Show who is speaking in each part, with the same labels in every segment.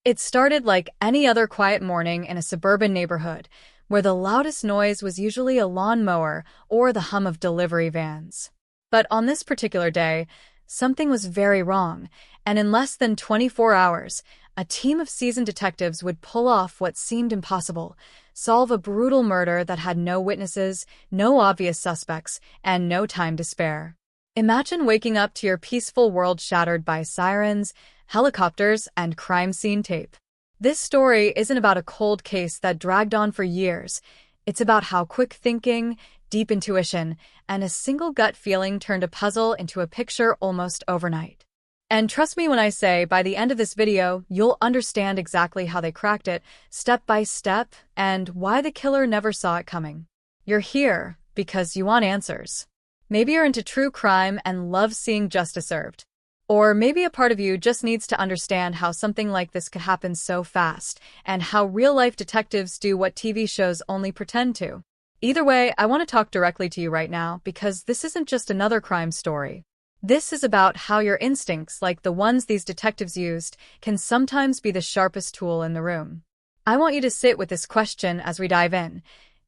Speaker 1: It started like any other quiet morning in a suburban neighborhood, where the loudest noise was usually a lawnmower or the hum of delivery vans. But on this particular day, something was very wrong, and in less than 24 hours, a team of seasoned detectives would pull off what seemed impossible: solve a brutal murder that had no witnesses, no obvious suspects, and no time to spare. Imagine waking up to your peaceful world shattered by sirens, helicopters, and crime scene tape. This story isn't about a cold case that dragged on for years. It's about how quick thinking, deep intuition, and a single gut feeling turned a puzzle into a picture almost overnight. And trust me when I say, by the end of this video, you'll understand exactly how they cracked it, step by step, and why the killer never saw it coming. You're here because you want answers. Maybe you're into true crime and love seeing justice served. Or maybe a part of you just needs to understand how something like this could happen so fast, and how real-life detectives do what TV shows only pretend to. Either way, I want to talk directly to you right now, because this isn't just another crime story. This is about how your instincts, like the ones these detectives used, can sometimes be the sharpest tool in the room. I want you to sit with this question as we dive in.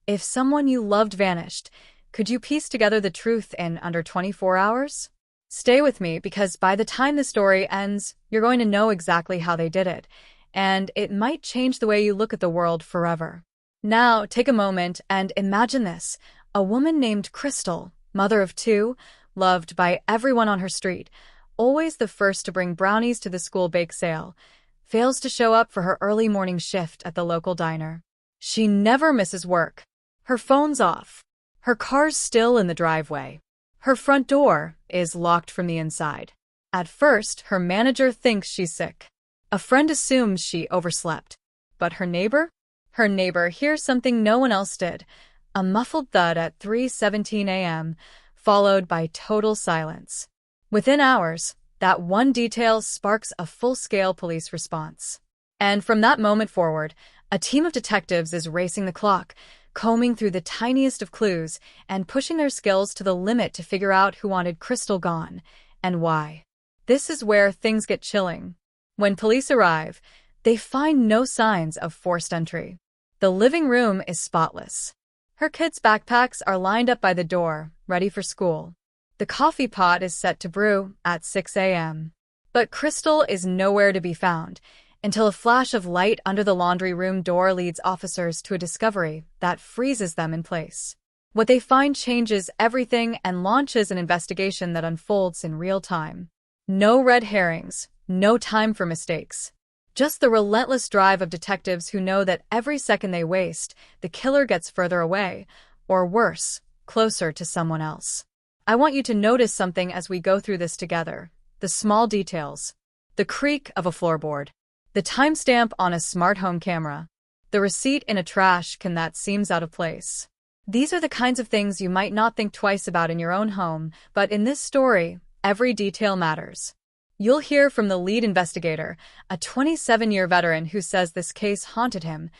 Speaker 1: If someone you loved vanished, could you piece together the truth in under 24 hours? Stay with me, because by the time the story ends, you're going to know exactly how they did it, and it might change the way you look at the world forever. Now, take a moment and imagine this: a woman named Crystal, mother of two, loved by everyone on her street, always the first to bring brownies to the school bake sale, fails to show up for her early morning shift at the local diner. She never misses work. Her phone's off. Her car's still in the driveway. Her front door is locked from the inside. At first, her manager thinks she's sick. A friend assumes she overslept. But her neighbor? Her neighbor hears something no one else did: a muffled thud at 3:17 a.m., followed by total silence. Within hours, that one detail sparks a full-scale police response. And from that moment forward, a team of detectives is racing the clock, combing through the tiniest of clues and pushing their skills to the limit to figure out who wanted Crystal gone and why. This is where things get chilling. When police arrive, they find no signs of forced entry. The living room is spotless. Her kids' backpacks are lined up by the door, ready for school. The coffee pot is set to brew at 6 a.m. But Crystal is nowhere to be found, until a flash of light under the laundry room door leads officers to a discovery that freezes them in place. What they find changes everything and launches an investigation that unfolds in real time. No red herrings, no time for mistakes. Just the relentless drive of detectives who know that every second they waste, the killer gets further away, or worse, closer to someone else. I want you to notice something as we go through this together: the small details. The creak of a floorboard. The timestamp on a smart home camera. The receipt in a trash can that seems out of place. These are the kinds of things you might not think twice about in your own home, but in this story, every detail matters. You'll hear from the lead investigator, a 27-year veteran who says this case haunted him,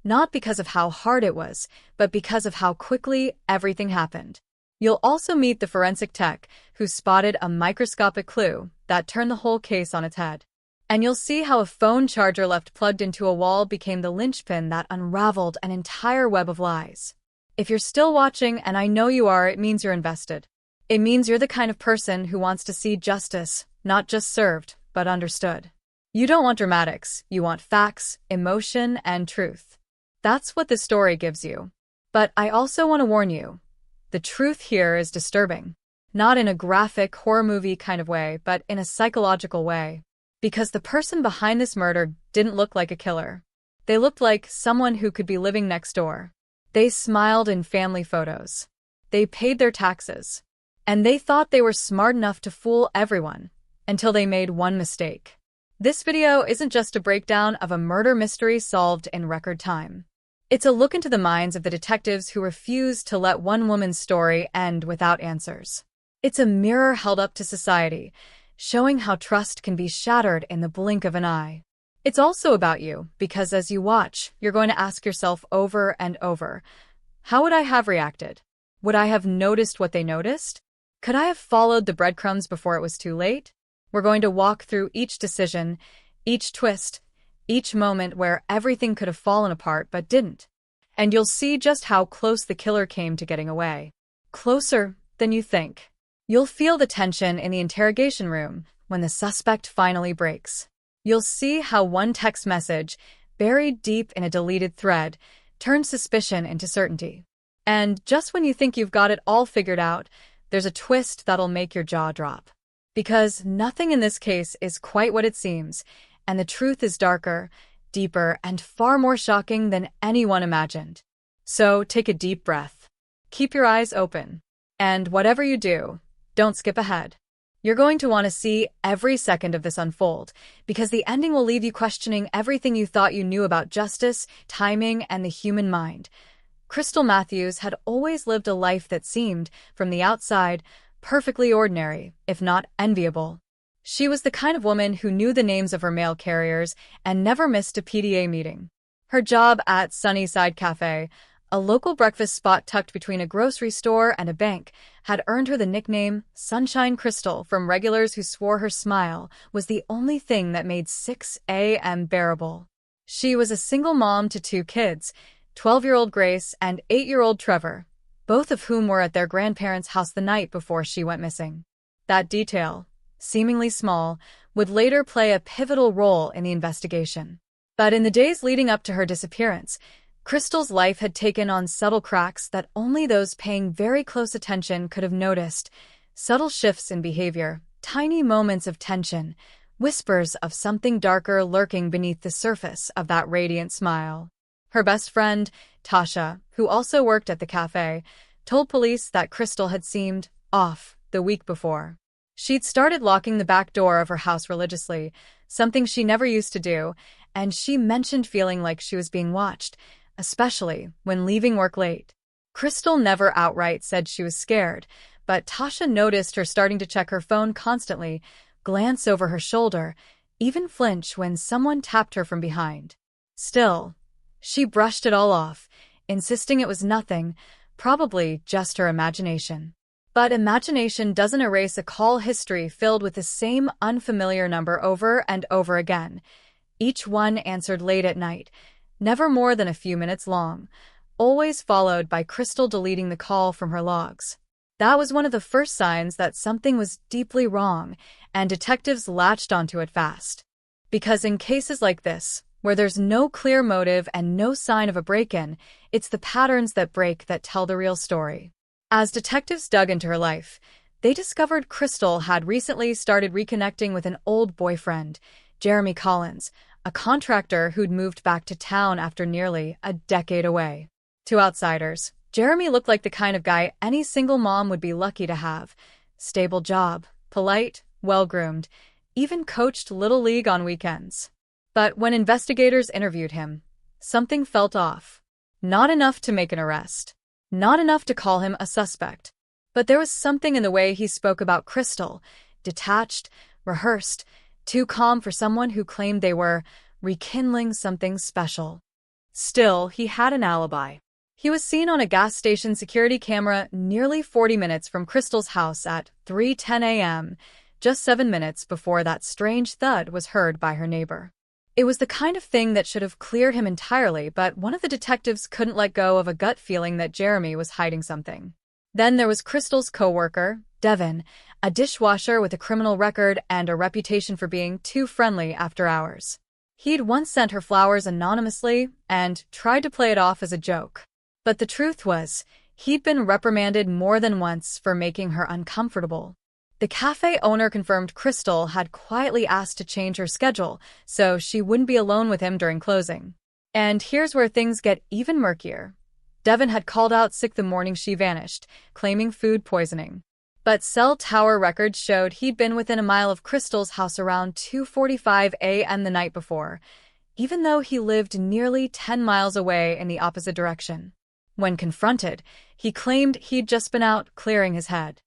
Speaker 1: not because of how hard it was, but because of how quickly everything happened. You'll also meet the forensic tech, who spotted a microscopic clue that turned the whole case on its head. And you'll see how a phone charger left plugged into a wall became the linchpin that unraveled an entire web of lies. If you're still watching, and I know you are, it means you're invested. It means you're the kind of person who wants to see justice, not just served, but understood. You don't want dramatics, you want facts, emotion, and truth. That's what this story gives you. But I also want to warn you, the truth here is disturbing. Not in a graphic horror movie kind of way, but in a psychological way. Because the person behind this murder didn't look like a killer. They looked like someone who could be living next door. They smiled in family photos. They paid their taxes. And they thought they were smart enough to fool everyone, until they made one mistake. This video isn't just a breakdown of a murder mystery solved in record time. It's a look into the minds of the detectives who refused to let one woman's story end without answers. It's a mirror held up to society, showing how trust can be shattered in the blink of an eye. It's also about you, because as you watch, you're going to ask yourself over and over, how would I have reacted? Would I have noticed what they noticed? Could I have followed the breadcrumbs before it was too late? We're going to walk through each decision, each twist, each moment where everything could have fallen apart but didn't. And you'll see just how close the killer came to getting away. Closer than you think. You'll feel the tension in the interrogation room when the suspect finally breaks. You'll see how one text message, buried deep in a deleted thread, turns suspicion into certainty. And just when you think you've got it all figured out, there's a twist that'll make your jaw drop. Because nothing in this case is quite what it seems, and the truth is darker, deeper, and far more shocking than anyone imagined. So take a deep breath. Keep your eyes open. And whatever you do, don't skip ahead. You're going to want to see every second of this unfold, because the ending will leave you questioning everything you thought you knew about justice, timing, and the human mind. Crystal Matthews had always lived a life that seemed, from the outside, perfectly ordinary, if not enviable. She was the kind of woman who knew the names of her mail carriers and never missed a PDA meeting. Her job at Sunnyside Cafe, a local breakfast spot tucked between a grocery store and a bank, had earned her the nickname Sunshine Crystal from regulars who swore her smile was the only thing that made 6 a.m. bearable. She was a single mom to 2 kids, 12-year-old Grace and 8-year-old Trevor, both of whom were at their grandparents' house the night before she went missing. That detail, seemingly small, would later play a pivotal role in the investigation. But in the days leading up to her disappearance, Crystal's life had taken on subtle cracks that only those paying very close attention could have noticed. Subtle shifts in behavior, tiny moments of tension, whispers of something darker lurking beneath the surface of that radiant smile. Her best friend, Tasha, who also worked at the cafe, told police that Crystal had seemed off the week before. She'd started locking the back door of her house religiously, something she never used to do, and she mentioned feeling like she was being watched, especially when leaving work late. Crystal never outright said she was scared, but Tasha noticed her starting to check her phone constantly, glance over her shoulder, even flinch when someone tapped her from behind. Still, she brushed it all off, insisting it was nothing, probably just her imagination. But imagination doesn't erase a call history filled with the same unfamiliar number over and over again. Each one answered late at night, never more than a few minutes long, always followed by Crystal deleting the call from her logs. That was one of the first signs that something was deeply wrong, and detectives latched onto it fast. Because in cases like this, where there's no clear motive and no sign of a break-in, it's the patterns that break that tell the real story. As detectives dug into her life, they discovered Crystal had recently started reconnecting with an old boyfriend, Jeremy Collins, a contractor who'd moved back to town after nearly a decade away. To outsiders, Jeremy looked like the kind of guy any single mom would be lucky to have. Stable job, polite, well-groomed, even coached Little League on weekends. But when investigators interviewed him, something felt off. Not enough to make an arrest. Not enough to call him a suspect. But there was something in the way he spoke about Crystal, detached, rehearsed, too calm for someone who claimed they were rekindling something special. Still, he had an alibi. He was seen on a gas station security camera nearly 40 minutes from Crystal's house at 3:10 a.m., just 7 minutes before that strange thud was heard by her neighbor. It was the kind of thing that should have cleared him entirely, but one of the detectives couldn't let go of a gut feeling that Jeremy was hiding something. Then there was Crystal's co-worker, Devin, a dishwasher with a criminal record and a reputation for being too friendly after hours. He'd once sent her flowers anonymously and tried to play it off as a joke. But the truth was, he'd been reprimanded more than once for making her uncomfortable. The cafe owner confirmed Crystal had quietly asked to change her schedule so she wouldn't be alone with him during closing. And here's where things get even murkier. Devin had called out sick the morning she vanished, claiming food poisoning. But cell tower records showed he'd been within a mile of Crystal's house around 2:45 a.m. the night before, even though he lived nearly 10 miles away in the opposite direction. When confronted, he claimed he'd just been out clearing his head.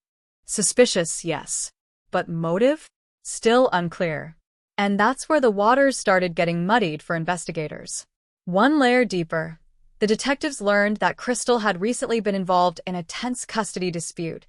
Speaker 1: Suspicious, yes. But motive? Still unclear. And that's where the waters started getting muddied for investigators. One layer deeper, the detectives learned that Crystal had recently been involved in a tense custody dispute,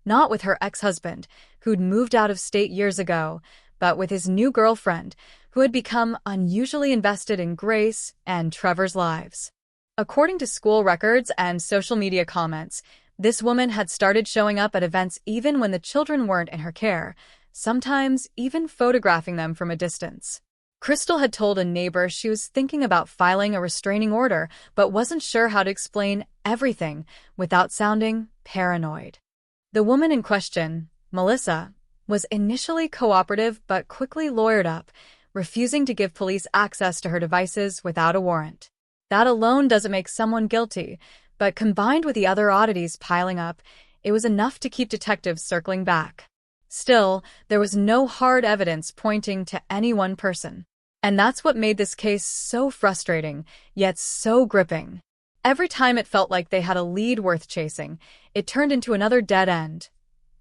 Speaker 1: not with her ex-husband, who'd moved out of state years ago, but with his new girlfriend, who had become unusually invested in Grace and Trevor's lives. According to school records and social media comments, this woman had started showing up at events even when the children weren't in her care, sometimes even photographing them from a distance. Crystal had told a neighbor she was thinking about filing a restraining order, but wasn't sure how to explain everything without sounding paranoid. The woman in question, Melissa, was initially cooperative but quickly lawyered up, refusing to give police access to her devices without a warrant. That alone doesn't make someone guilty, but combined with the other oddities piling up, it was enough to keep detectives circling back. Still, there was no hard evidence pointing to any one person. And that's what made this case so frustrating, yet so gripping. Every time it felt like they had a lead worth chasing, it turned into another dead end.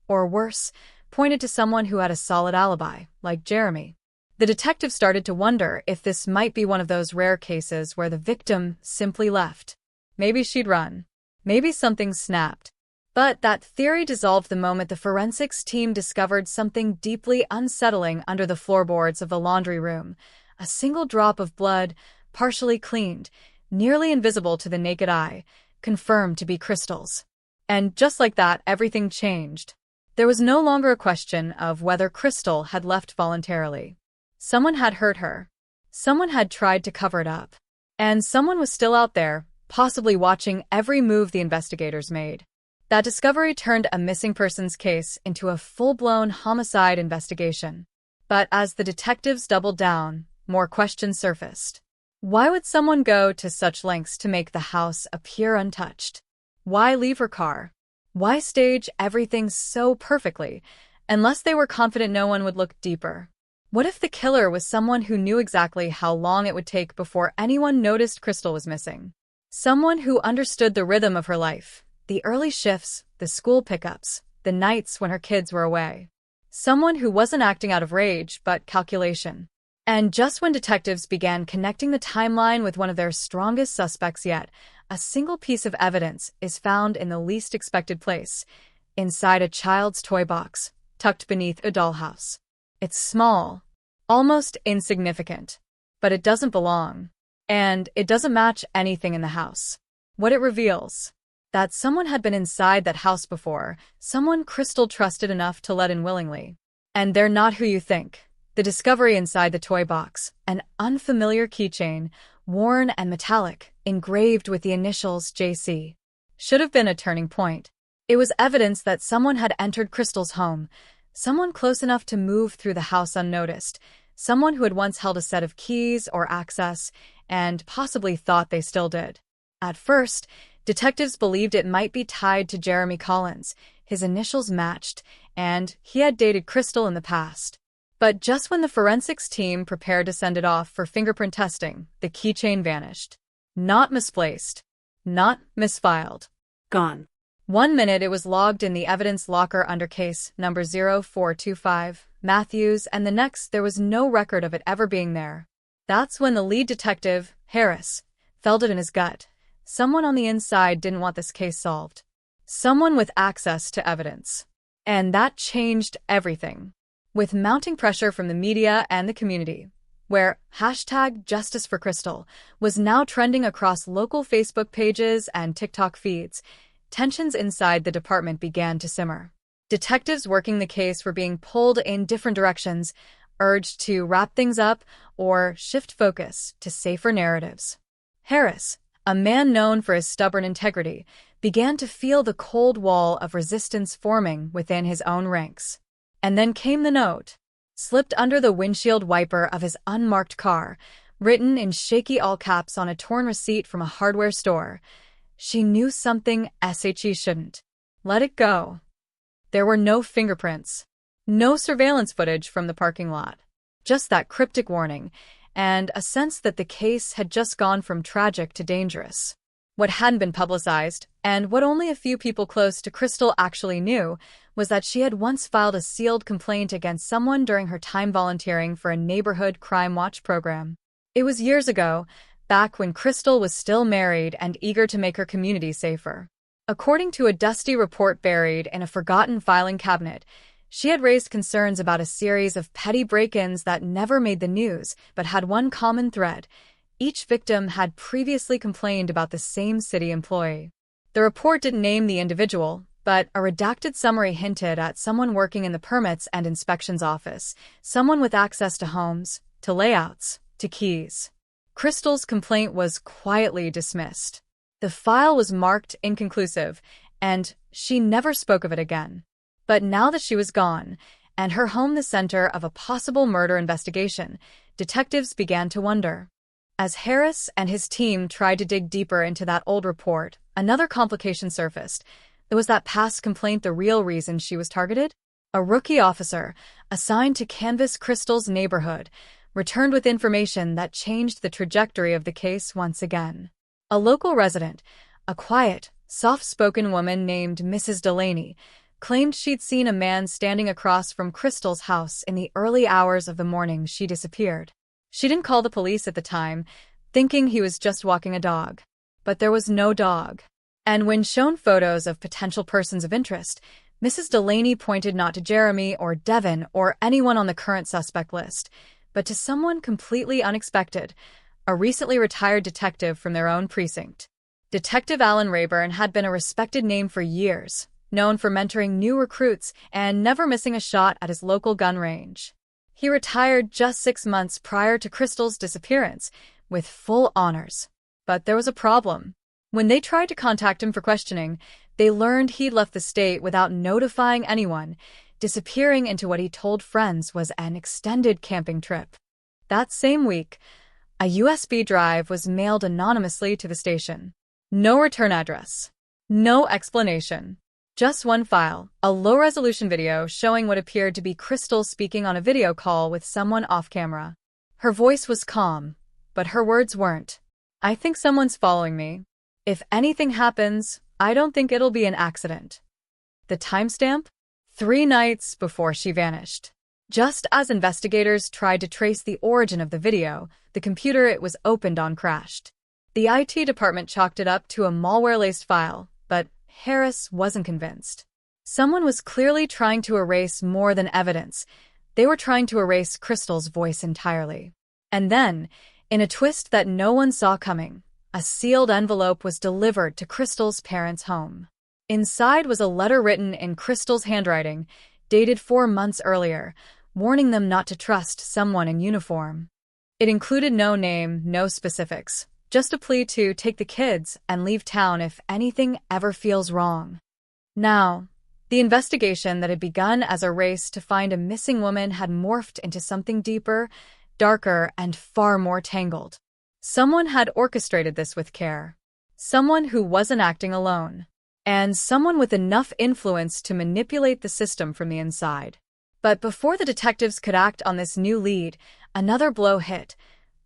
Speaker 1: Or worse, pointed to someone who had a solid alibi, like Jeremy. The detective started to wonder if this might be one of those rare cases where the victim simply left. Maybe she'd run. Maybe something snapped. But that theory dissolved the moment the forensics team discovered something deeply unsettling under the floorboards of the laundry room. A single drop of blood, partially cleaned, nearly invisible to the naked eye, confirmed to be Crystal's. And just like that, everything changed. There was no longer a question of whether Crystal had left voluntarily. Someone had hurt her. Someone had tried to cover it up. And someone was still out there, possibly watching every move the investigators made. That discovery turned a missing persons case into a full-blown homicide investigation. But as the detectives doubled down, more questions surfaced. Why would someone go to such lengths to make the house appear untouched? Why leave her car? Why stage everything so perfectly, unless they were confident no one would look deeper? What if the killer was someone who knew exactly how long it would take before anyone noticed Crystal was missing? Someone who understood the rhythm of her life, the early shifts, the school pickups, the nights when her kids were away. Someone who wasn't acting out of rage, but calculation. And just when detectives began connecting the timeline with one of their strongest suspects yet, a single piece of evidence is found in the least expected place, inside a child's toy box, tucked beneath a dollhouse. It's small, almost insignificant, but it doesn't belong. And it doesn't match anything in the house. What it reveals: that someone had been inside that house before, someone Crystal trusted enough to let in willingly. And they're not who you think. The discovery inside the toy box, an unfamiliar keychain, worn and metallic, engraved with the initials JC, should have been a turning point. It was evidence that someone had entered Crystal's home, someone close enough to move through the house unnoticed, someone who had once held a set of keys or access, and possibly thought they still did. At first, detectives believed it might be tied to Jeremy Collins. His initials matched, and he had dated Crystal in the past. But just when the forensics team prepared to send it off for fingerprint testing, the keychain vanished. Not misplaced. Not misfiled. Gone. 1 minute it was logged in the evidence locker under case number 0425, Matthews, and the next there was no record of it ever being there. That's when the lead detective, Harris, felt it in his gut. Someone on the inside didn't want this case solved. Someone with access to evidence. And that changed everything. With mounting pressure from the media and the community, where #JusticeForCrystal was now trending across local Facebook pages and TikTok feeds, tensions inside the department began to simmer. Detectives working the case were being pulled in different directions, urged to wrap things up or shift focus to safer narratives. Harris, a man known for his stubborn integrity, began to feel the cold wall of resistance forming within his own ranks. And then came the note, slipped under the windshield wiper of his unmarked car, written in shaky all caps on a torn receipt from a hardware store. She knew something she shouldn't. Let it go. There were no fingerprints, no surveillance footage from the parking lot, just that cryptic warning, and a sense that the case had just gone from tragic to dangerous. What hadn't been publicized, and what only a few people close to Crystal actually knew, was that she had once filed a sealed complaint against someone during her time volunteering for a neighborhood crime watch program. It was years ago, back when Crystal was still married and eager to make her community safer. According to a dusty report buried in a forgotten filing cabinet, She had raised concerns about a series of petty break-ins that never made the news, but had one common thread. Each victim had previously complained about the same city employee. The report didn't name the individual, but a redacted summary hinted at someone working in the permits and inspections office, someone with access to homes, to layouts, to keys. Crystal's complaint was quietly dismissed. The file was marked inconclusive, and she never spoke of it again. But now that she was gone, and her home the center of a possible murder investigation, detectives began to wonder. As Harris and his team tried to dig deeper into that old report, another complication surfaced. Was that past complaint the real reason she was targeted? A rookie officer, assigned to canvass Crystal's neighborhood, returned with information that changed the trajectory of the case once again. A local resident, a quiet, soft-spoken woman named Mrs. Delaney, claimed she'd seen a man standing across from Crystal's house in the early hours of the morning she disappeared. She didn't call the police at the time, thinking he was just walking a dog. But there was no dog. And when shown photos of potential persons of interest, Mrs. Delaney pointed not to Jeremy or Devin or anyone on the current suspect list, but to someone completely unexpected, a recently retired detective from their own precinct. Detective Alan Rayburn had been a respected name for years, known for mentoring new recruits and never missing a shot at his local gun range. He retired just 6 months prior to Crystal's disappearance, with full honors. But there was a problem. When they tried to contact him for questioning, they learned he'd left the state without notifying anyone, disappearing into what he told friends was an extended camping trip. That same week, a USB drive was mailed anonymously to the station. No return address. No explanation. Just one file, a low-resolution video showing what appeared to be Crystal speaking on a video call with someone off-camera. Her voice was calm, but her words weren't. "I think someone's following me. If anything happens, I don't think it'll be an accident." The timestamp? 3 nights before she vanished. Just as investigators tried to trace the origin of the video, the computer it was opened on crashed. The IT department chalked it up to a malware-laced file, but Harris wasn't convinced. Someone was clearly trying to erase more than evidence. They were trying to erase Crystal's voice entirely. And then, in a twist that no one saw coming, a sealed envelope was delivered to Crystal's parents' home. Inside was a letter written in Crystal's handwriting, dated 4 months earlier, warning them not to trust someone in uniform. It included no name, no specifics, just a plea to take the kids and leave town if anything ever feels wrong. Now, the investigation that had begun as a race to find a missing woman had morphed into something deeper, darker, and far more tangled. Someone had orchestrated this with care. Someone who wasn't acting alone. And someone with enough influence to manipulate the system from the inside. But before the detectives could act on this new lead, another blow hit.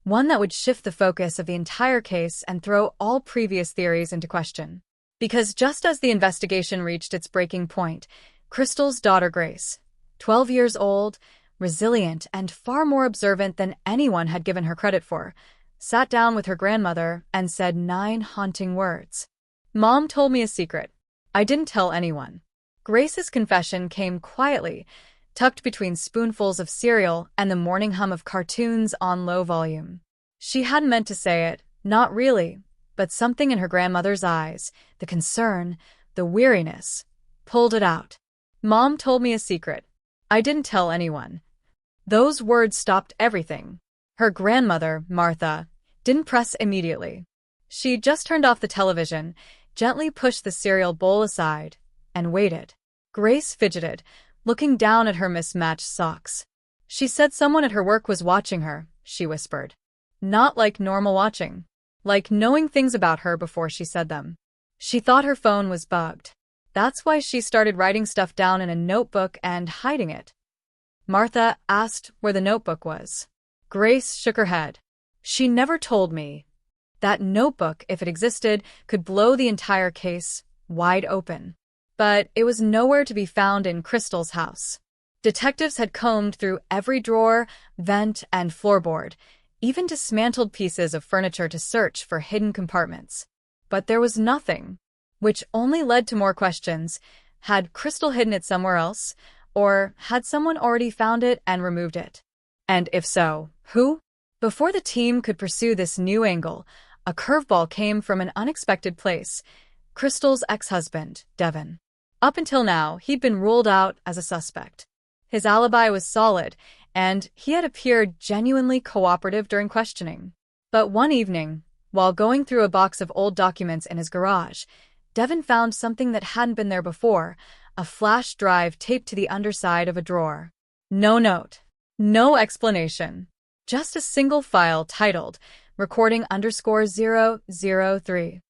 Speaker 1: One that would shift the focus of the entire case and throw all previous theories into question. Because just as the investigation reached its breaking point, Crystal's daughter Grace, 12 years old, resilient, and far more observant than anyone had given her credit for, sat down with her grandmother and said 9 haunting words. "Mom told me a secret. I didn't tell anyone." Grace's confession came quietly, tucked between spoonfuls of cereal and the morning hum of cartoons on low volume. She hadn't meant to say it, not really, but something in her grandmother's eyes, the concern, the weariness, pulled it out. "Mom told me a secret. I didn't tell anyone." Those words stopped everything. Her grandmother, Martha, didn't press immediately. She just turned off the television, gently pushed the cereal bowl aside, and waited. Grace fidgeted, looking down at her mismatched socks. "She said someone at her work was watching her," she whispered. Not like normal watching. Like knowing things about her before she said them. She thought her phone was bugged. That's why she started writing stuff down in a notebook and hiding it. Martha asked where the notebook was. Grace shook her head. "She never told me." That notebook, if it existed, could blow the entire case wide open. But it was nowhere to be found in Crystal's house. Detectives had combed through every drawer, vent, and floorboard, even dismantled pieces of furniture to search for hidden compartments. But there was nothing, which only led to more questions. Had Crystal hidden it somewhere else? Or had someone already found it and removed it? And if so, who? Before the team could pursue this new angle, a curveball came from an unexpected place: Crystal's ex-husband, Devin. Up until now, he'd been ruled out as a suspect. His alibi was solid, and he had appeared genuinely cooperative during questioning. But one evening, while going through a box of old documents in his garage, Devin found something that hadn't been there before: a flash drive taped to the underside of a drawer. No note. No explanation. Just a single file titled recording_003.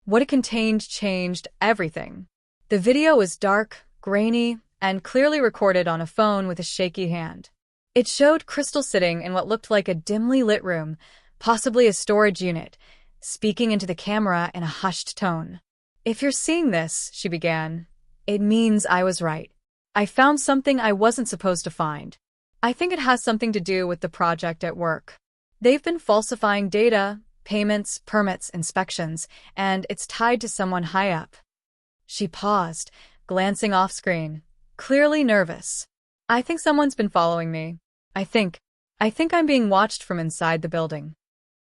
Speaker 1: What it contained changed everything. The video was dark, grainy, and clearly recorded on a phone with a shaky hand. It showed Crystal sitting in what looked like a dimly lit room, possibly a storage unit, speaking into the camera in a hushed tone. "If you're seeing this," she began, "it means I was right. I found something I wasn't supposed to find. I think it has something to do with the project at work. They've been falsifying data, payments, permits, inspections, and it's tied to someone high up." She paused, glancing off-screen, clearly nervous. "I think someone's been following me. I think I'm being watched from inside the building."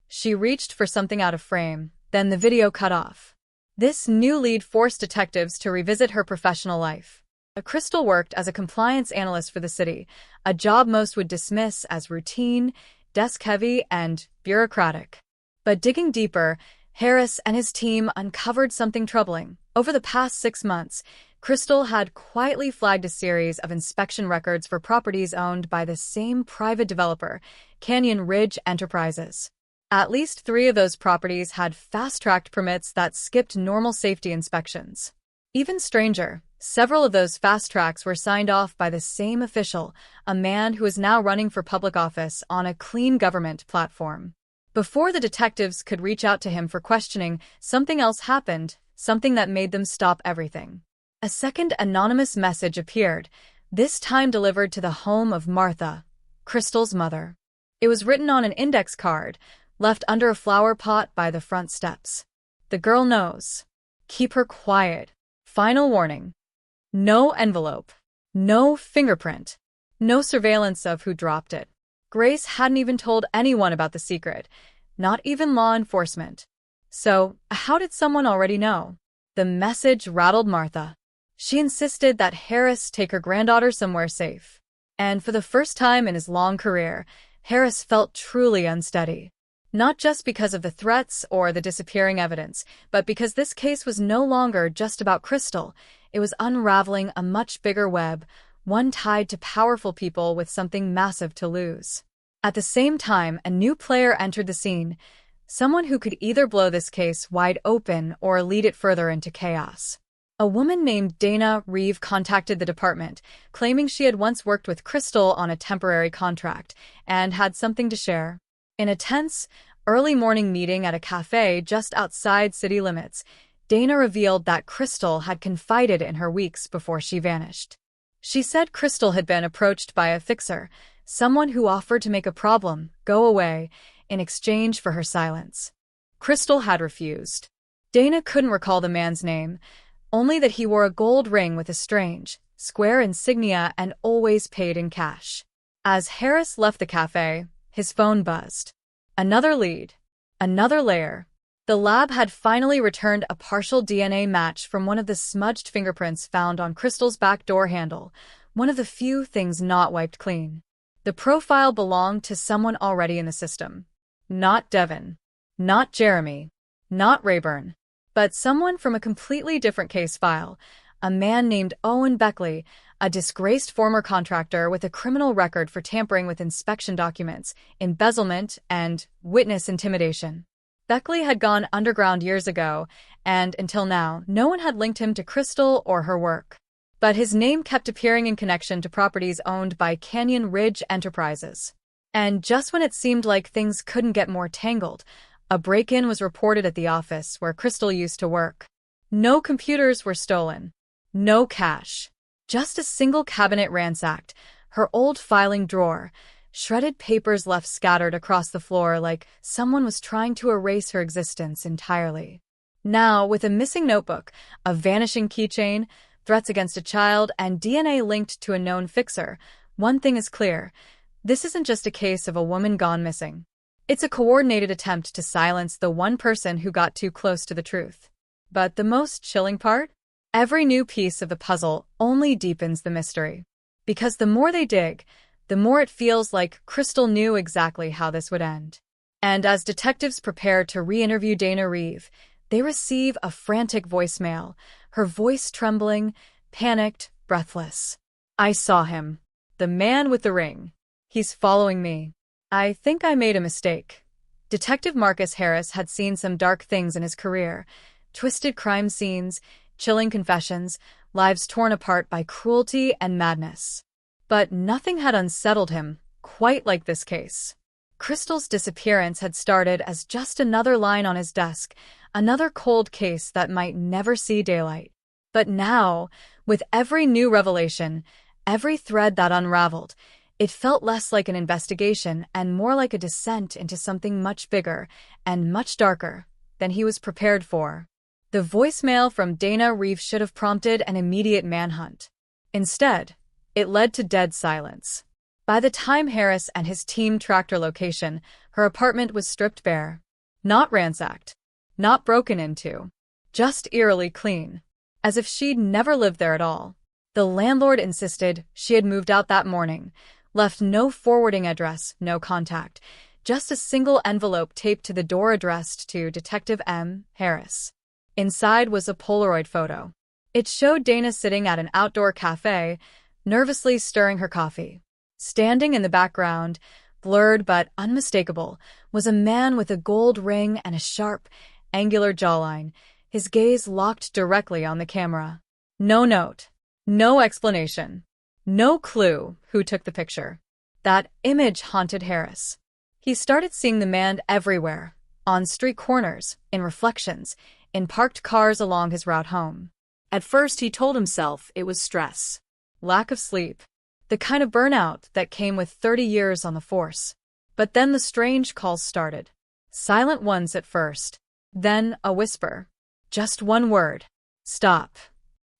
Speaker 1: She reached for something out of frame, then the video cut off. This new lead forced detectives to revisit her professional life. Crystal worked as a compliance analyst for the city, a job most would dismiss as routine, desk-heavy, and bureaucratic. But digging deeper, Harris and his team uncovered something troubling. Over the past 6 months, Crystal had quietly flagged a series of inspection records for properties owned by the same private developer, Canyon Ridge Enterprises. At least 3 of those properties had fast-tracked permits that skipped normal safety inspections. Even stranger, several of those fast tracks were signed off by the same official, a man who is now running for public office on a clean government platform. Before the detectives could reach out to him for questioning, something else happened, something that made them stop everything. A second anonymous message appeared, this time delivered to the home of Martha, Crystal's mother. It was written on an index card, left under a flower pot by the front steps. "The girl knows. Keep her quiet. Final warning." No envelope. No fingerprint. No surveillance of who dropped it. Grace hadn't even told anyone about the secret, not even law enforcement. So, how did someone already know? The message rattled Martha. She insisted that Harris take her granddaughter somewhere safe. And for the first time in his long career, Harris felt truly unsteady. Not just because of the threats or the disappearing evidence, but because this case was no longer just about Crystal. It was unraveling a much bigger web, one tied to powerful people with something massive to lose. At the same time, a new player entered the scene, someone who could either blow this case wide open or lead it further into chaos. A woman named Dana Reeve contacted the department, claiming she had once worked with Crystal on a temporary contract and had something to share. In a tense, early morning meeting at a cafe just outside city limits, Dana revealed that Crystal had confided in her weeks before she vanished. She said Crystal had been approached by a fixer, someone who offered to make a problem go away in exchange for her silence. Crystal had refused. Dana couldn't recall the man's name, only that he wore a gold ring with a strange, square insignia and always paid in cash. As Harris left the cafe, his phone buzzed. Another lead. Another layer. The lab had finally returned a partial DNA match from one of the smudged fingerprints found on Crystal's back door handle, one of the few things not wiped clean. The profile belonged to someone already in the system. Not Devin. Not Jeremy. Not Rayburn. But someone from a completely different case file, a man named Owen Beckley, a disgraced former contractor with a criminal record for tampering with inspection documents, embezzlement, and witness intimidation. Beckley had gone underground years ago, and until now, no one had linked him to Crystal or her work. But his name kept appearing in connection to properties owned by Canyon Ridge Enterprises. And just when it seemed like things couldn't get more tangled, a break-in was reported at the office where Crystal used to work. No computers were stolen. No cash. Just a single cabinet ransacked, her old filing drawer, shredded papers left scattered across the floor like someone was trying to erase her existence entirely. Now, with a missing notebook, a vanishing keychain, threats against a child, and DNA linked to a known fixer, one thing is clear. This isn't just a case of a woman gone missing. It's a coordinated attempt to silence the one person who got too close to the truth. But the most chilling part? Every new piece of the puzzle only deepens the mystery. Because the more they dig, the more it feels like Crystal knew exactly how this would end. And as detectives prepare to re-interview Dana Reeve, they receive a frantic voicemail, her voice trembling, panicked, breathless. "I saw him. The man with the ring. He's following me. I think I made a mistake." Detective Marcus Harris had seen some dark things in his career: twisted crime scenes, chilling confessions, lives torn apart by cruelty and madness. But nothing had unsettled him quite like this case. Crystal's disappearance had started as just another line on his desk, another cold case that might never see daylight. But now, with every new revelation, every thread that unraveled, it felt less like an investigation and more like a descent into something much bigger and much darker than he was prepared for. The voicemail from Dana Reeve should have prompted an immediate manhunt. Instead, it led to dead silence. By the time Harris and his team tracked her location, her apartment was stripped bare. Not ransacked. Not broken into. Just eerily clean. As if she'd never lived there at all. The landlord insisted she had moved out that morning, left no forwarding address, no contact, just a single envelope taped to the door addressed to Detective M. Harris. Inside was a Polaroid photo. It showed Dana sitting at an outdoor cafe, nervously stirring her coffee. Standing in the background, blurred but unmistakable, was a man with a gold ring and a sharp, angular jawline, his gaze locked directly on the camera. No note. No explanation. No clue who took the picture. That image haunted Harris. He started seeing the man everywhere, on street corners, in reflections, in parked cars along his route home. At first, he told himself it was stress, lack of sleep, the kind of burnout that came with 30 years on the force. But then the strange calls started. Silent ones at first, then a whisper. Just one word. Stop.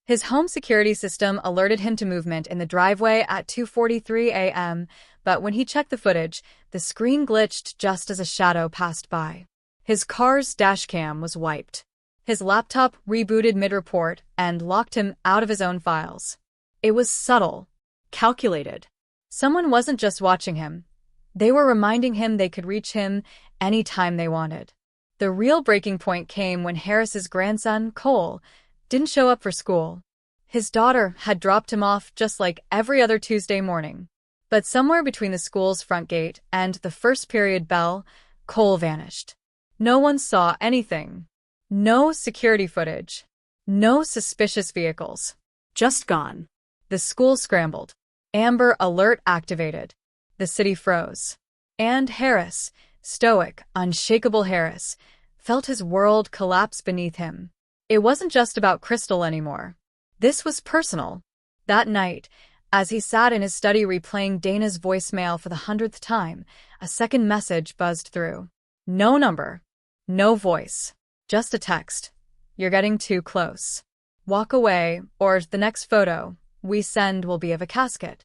Speaker 1: His home security system alerted him to movement in the driveway at 2:43 a.m., but when he checked the footage, the screen glitched just as a shadow passed by. His car's dashcam was wiped. His laptop rebooted mid-report and locked him out of his own files. It was subtle, calculated. Someone wasn't just watching him. They were reminding him they could reach him any time they wanted. The real breaking point came when Harris's grandson, Cole, didn't show up for school. His daughter had dropped him off just like every other Tuesday morning. But somewhere between the school's front gate and the first period bell, Cole vanished. No one saw anything. No security footage. No suspicious vehicles. Just gone. The school scrambled. Amber Alert activated. The city froze. And Harris, stoic, unshakable Harris, felt his world collapse beneath him. It wasn't just about Crystal anymore. This was personal. That night, as he sat in his study replaying Dana's voicemail for the 100th time, a second message buzzed through. No number. No voice. Just a text. You're getting too close. Walk away, or the next photo we send will be of a casket.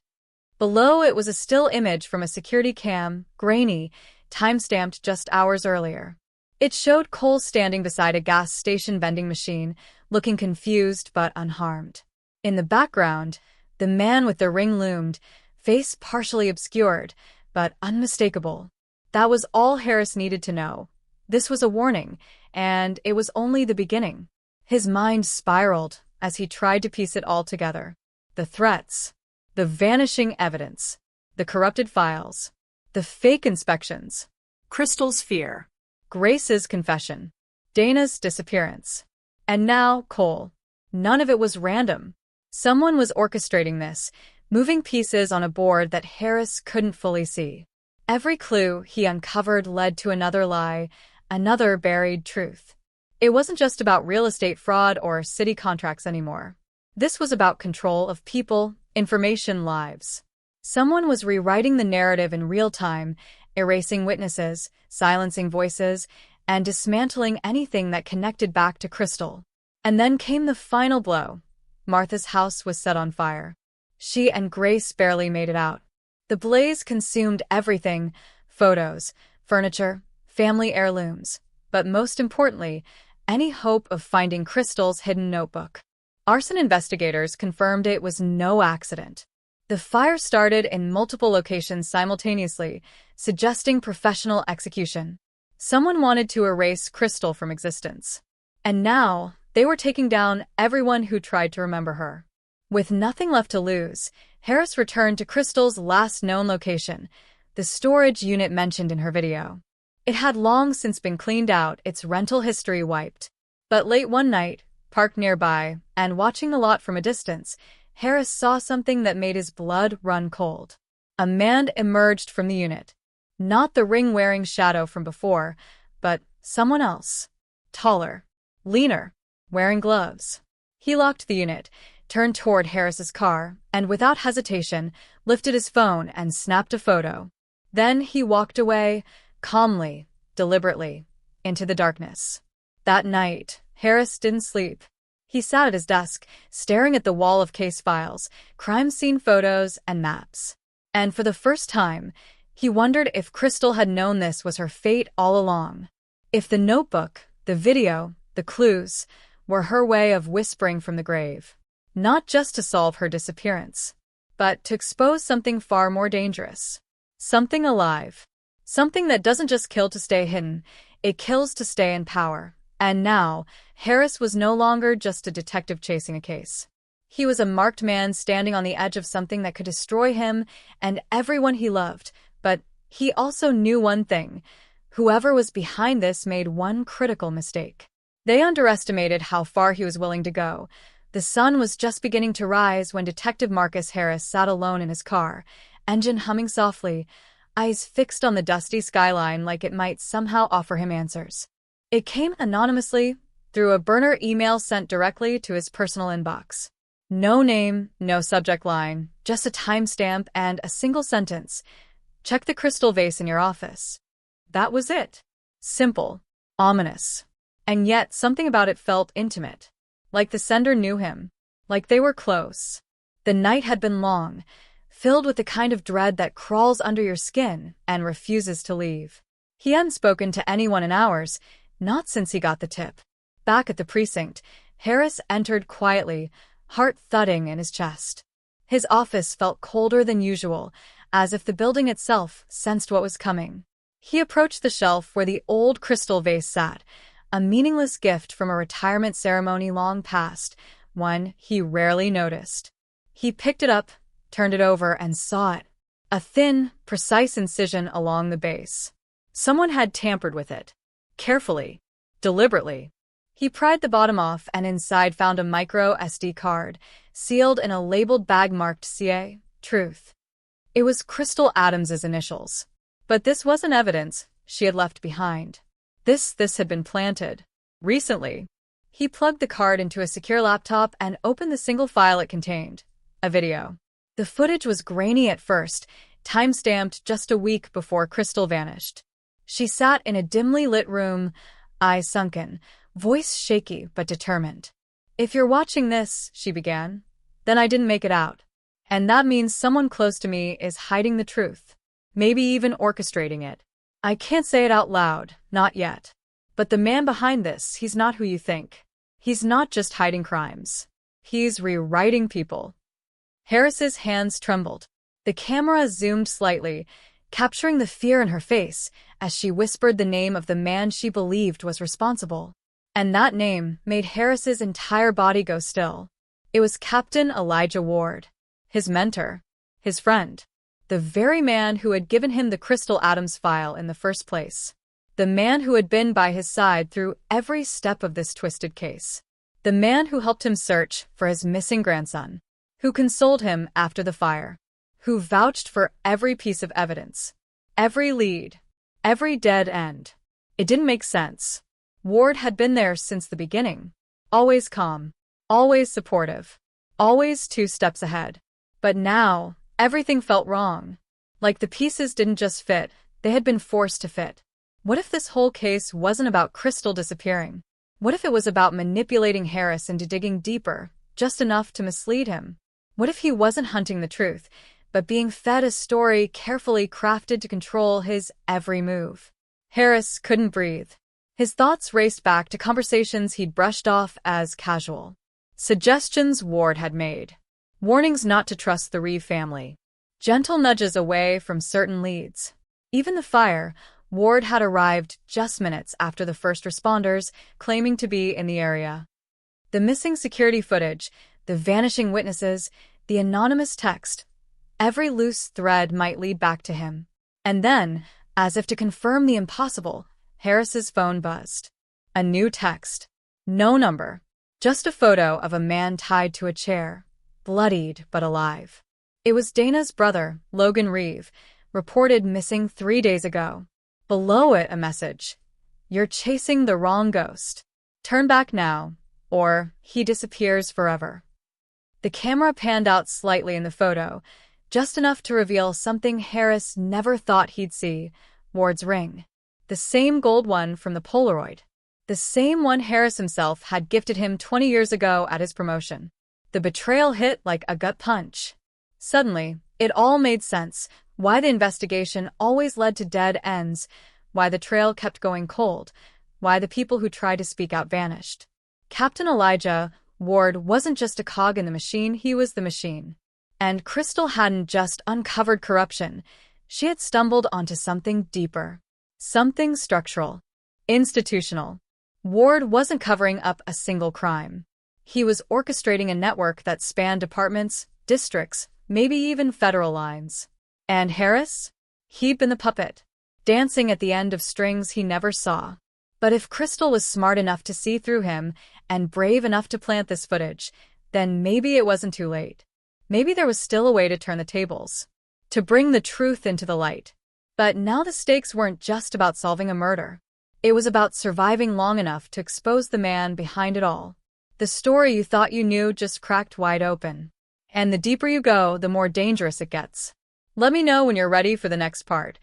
Speaker 1: Below it was a still image from a security cam, grainy, time-stamped just hours earlier. It showed Cole standing beside a gas station vending machine, looking confused but unharmed. In the background, the man with the ring loomed, face partially obscured, but unmistakable. That was all Harris needed to know. This was a warning, and it was only the beginning. His mind spiraled as he tried to piece it all together. The threats, the vanishing evidence, the corrupted files, the fake inspections, Crystal's fear, Grace's confession, Dana's disappearance. And now Cole. None of it was random. Someone was orchestrating this, moving pieces on a board that Harris couldn't fully see. Every clue he uncovered led to another lie, another buried truth. It wasn't just about real estate fraud or city contracts anymore. This was about control of people, information, lives. Someone was rewriting the narrative in real time, erasing witnesses, silencing voices, and dismantling anything that connected back to Crystal. And then came the final blow. Martha's house was set on fire. She and Grace barely made it out. The blaze consumed everything: photos, furniture, family heirlooms, but most importantly, any hope of finding Crystal's hidden notebook. Arson investigators confirmed it was no accident. The fire started in multiple locations simultaneously, suggesting professional execution. Someone wanted to erase Crystal from existence. And now, they were taking down everyone who tried to remember her. With nothing left to lose, Harris returned to Crystal's last known location, the storage unit mentioned in her video. It had long since been cleaned out, its rental history wiped. But late one night, parked nearby, and watching the lot from a distance, Harris saw something that made his blood run cold. A man emerged from the unit. Not the ring-wearing shadow from before, but someone else. Taller, leaner, wearing gloves. He locked the unit, turned toward Harris's car, and without hesitation, lifted his phone and snapped a photo. Then he walked away, calmly, deliberately, into the darkness. That night, Harris didn't sleep. He sat at his desk, staring at the wall of case files, crime scene photos, and maps. And for the first time, he wondered if Crystal had known this was her fate all along. If the notebook, the video, the clues, were her way of whispering from the grave. Not just to solve her disappearance, but to expose something far more dangerous. Something alive. Something that doesn't just kill to stay hidden, it kills to stay in power. And now, Harris was no longer just a detective chasing a case. He was a marked man standing on the edge of something that could destroy him and everyone he loved. But he also knew one thing: whoever was behind this made one critical mistake. They underestimated how far he was willing to go. The sun was just beginning to rise when Detective Marcus Harris sat alone in his car, engine humming softly, eyes fixed on the dusty skyline like it might somehow offer him answers. It came anonymously, through a burner email sent directly to his personal inbox. No name, no subject line, just a timestamp and a single sentence: check the crystal vase in your office. That was it. Simple. Ominous. And yet something about it felt intimate. Like the sender knew him. Like they were close. The night had been long, filled with the kind of dread that crawls under your skin and refuses to leave. He hadn't spoken to anyone in hours, not since he got the tip. Back at the precinct, Harris entered quietly, heart thudding in his chest. His office felt colder than usual, as if the building itself sensed what was coming. He approached the shelf where the old crystal vase sat, a meaningless gift from a retirement ceremony long past, one he rarely noticed. He picked it up, turned it over, and saw it. A thin, precise incision along the base. Someone had tampered with it. Carefully. Deliberately. He pried the bottom off and inside found a micro SD card, sealed in a labeled bag marked CA, Truth. It was Crystal Adams's initials. But this wasn't evidence she had left behind. This had been planted. Recently. He plugged the card into a secure laptop and opened the single file it contained. A video. The footage was grainy at first, time-stamped just a week before Crystal vanished. She sat in a dimly lit room, eyes sunken, voice shaky but determined. "If you're watching this," she began, "then I didn't make it out. And that means someone close to me is hiding the truth. Maybe even orchestrating it. I can't say it out loud, not yet. But the man behind this, he's not who you think. He's not just hiding crimes. He's rewriting people." Harris's hands trembled. The camera zoomed slightly, capturing the fear in her face as she whispered the name of the man she believed was responsible. And that name made Harris's entire body go still. It was Captain Elijah Ward. His mentor. His friend. The very man who had given him the Crystal Adams file in the first place. The man who had been by his side through every step of this twisted case. The man who helped him search for his missing grandson. Who consoled him after the fire. Who vouched for every piece of evidence. Every lead. Every dead end. It didn't make sense. Ward had been there since the beginning. Always calm. Always supportive. Always 2 steps ahead. But now, everything felt wrong. Like the pieces didn't just fit, they had been forced to fit. What if this whole case wasn't about Crystal disappearing? What if it was about manipulating Harris into digging deeper, just enough to mislead him? What if he wasn't hunting the truth, but being fed a story carefully crafted to control his every move? Harris couldn't breathe. His thoughts raced back to conversations he'd brushed off as casual. Suggestions Ward had made. Warnings not to trust the Reeve family. Gentle nudges away from certain leads. Even the fire. Ward had arrived just minutes after the first responders, claiming to be in the area. The missing security footage, the vanishing witnesses, the anonymous text. Every loose thread might lead back to him. And then, as if to confirm the impossible, Harris's phone buzzed. A new text. No number. Just a photo of a man tied to a chair, bloodied but alive. It was Dana's brother, Logan Reeve, reported missing 3 days ago. Below it, a message. You're chasing the wrong ghost. Turn back now, or he disappears forever. The camera panned out slightly in the photo, just enough to reveal something Harris never thought he'd see: Ward's ring. The same gold one from the Polaroid. The same one Harris himself had gifted him 20 years ago at his promotion. The betrayal hit like a gut punch. Suddenly, it all made sense: why the investigation always led to dead ends, why the trail kept going cold, why the people who tried to speak out vanished. Captain Elijah Ward wasn't just a cog in the machine, he was the machine. And Crystal hadn't just uncovered corruption, she had stumbled onto something deeper. Something structural. Institutional. Ward wasn't covering up a single crime. He was orchestrating a network that spanned departments, districts, maybe even federal lines. And Harris? He'd been the puppet, dancing at the end of strings he never saw. But if Crystal was smart enough to see through him and brave enough to plant this footage, then maybe it wasn't too late. Maybe there was still a way to turn the tables, to bring the truth into the light. But now the stakes weren't just about solving a murder. It was about surviving long enough to expose the man behind it all. The story you thought you knew just cracked wide open. And the deeper you go, the more dangerous it gets. Let me know when you're ready for the next part,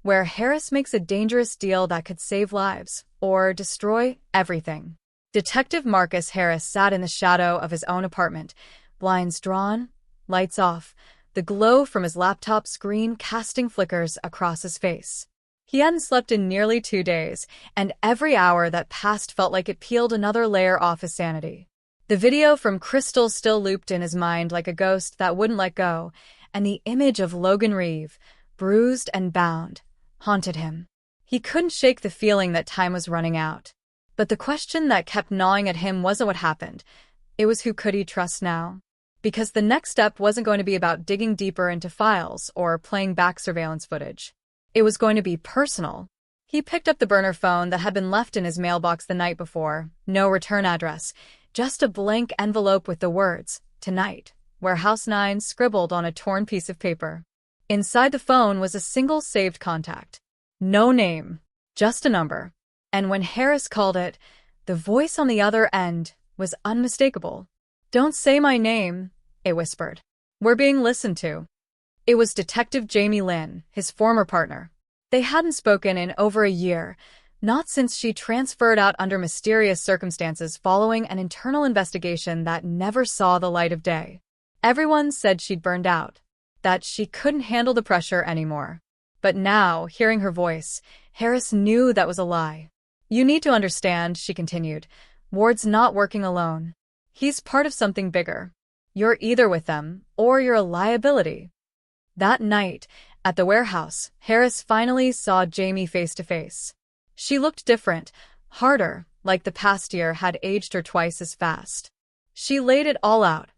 Speaker 1: where Harris makes a dangerous deal that could save lives or destroy everything. Detective Marcus Harris sat in the shadow of his own apartment, blinds drawn, lights off, the glow from his laptop screen casting flickers across his face. He hadn't slept in nearly 2 days, and every hour that passed felt like it peeled another layer off his sanity. The video from Crystal still looped in his mind like a ghost that wouldn't let go, and the image of Logan Reeve, bruised and bound, haunted him. He couldn't shake the feeling that time was running out. But the question that kept gnawing at him wasn't what happened. It was who could he trust now? Because the next step wasn't going to be about digging deeper into files or playing back surveillance footage. It was going to be personal. He picked up the burner phone that had been left in his mailbox the night before. No return address, just a blank envelope with the words, "Tonight," Warehouse 9 scribbled on a torn piece of paper. Inside the phone was a single saved contact. No name, just a number. And when Harris called it, the voice on the other end was unmistakable. "Don't say my name," it whispered. "We're being listened to." It was Detective Jamie Lynn, his former partner. They hadn't spoken in over a year, not since she transferred out under mysterious circumstances following an internal investigation that never saw the light of day. Everyone said she'd burned out, that she couldn't handle the pressure anymore. But now, hearing her voice, Harris knew that was a lie. "You need to understand," she continued, "Ward's not working alone. He's part of something bigger. You're either with them, or you're a liability." That night, at the warehouse, Harris finally saw Jamie face to face. She looked different, harder, like the past year had aged her twice as fast. She laid it all out.